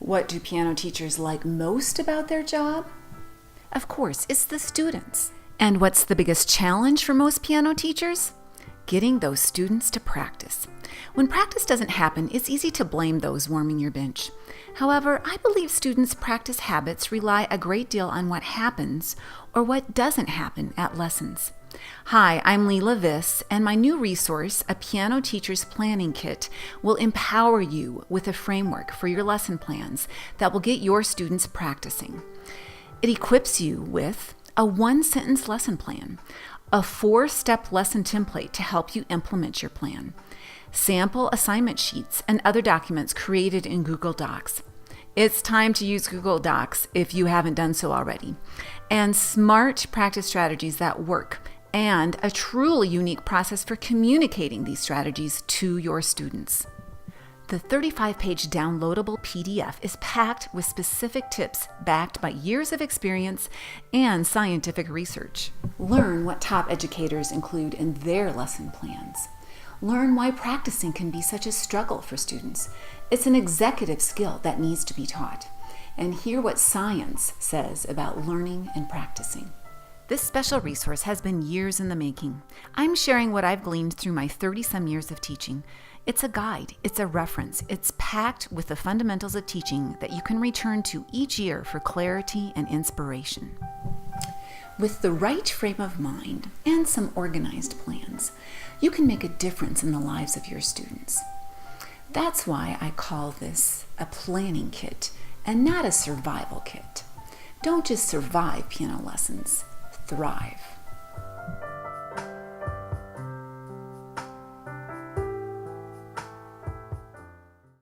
What do piano teachers like most about their job? Of course, it's the students. And what's the biggest challenge for most piano teachers? Getting those students to practice. When practice doesn't happen, it's easy to blame those warming your bench. However, I believe students' practice habits rely a great deal on what happens or what doesn't happen at lessons. Hi, I'm Leela Viss, and my new resource, a Piano Teacher's Planning Kit, will empower you with a framework for your lesson plans that will get your students practicing. It equips you with a one-sentence lesson plan, a 4-step lesson template to help you implement your plan, sample assignment sheets and other documents created in Google Docs. It's time to use Google Docs if you haven't done so already, and smart practice strategies that work, and a truly unique process for communicating these strategies to your students. The 35-page downloadable PDF is packed with specific tips backed by years of experience and scientific research. Learn what top educators include in their lesson plans. Learn why practicing can be such a struggle for students. It's an executive skill that needs to be taught. And hear what science says about learning and practicing. This special resource has been years in the making. I'm sharing what I've gleaned through my 30-some years of teaching. It's a guide, it's a reference, it's packed with the fundamentals of teaching that you can return to each year for clarity and inspiration. With the right frame of mind and some organized plans, you can make a difference in the lives of your students. That's why I call this a planning kit and not a survival kit. Don't just survive piano lessons, thrive.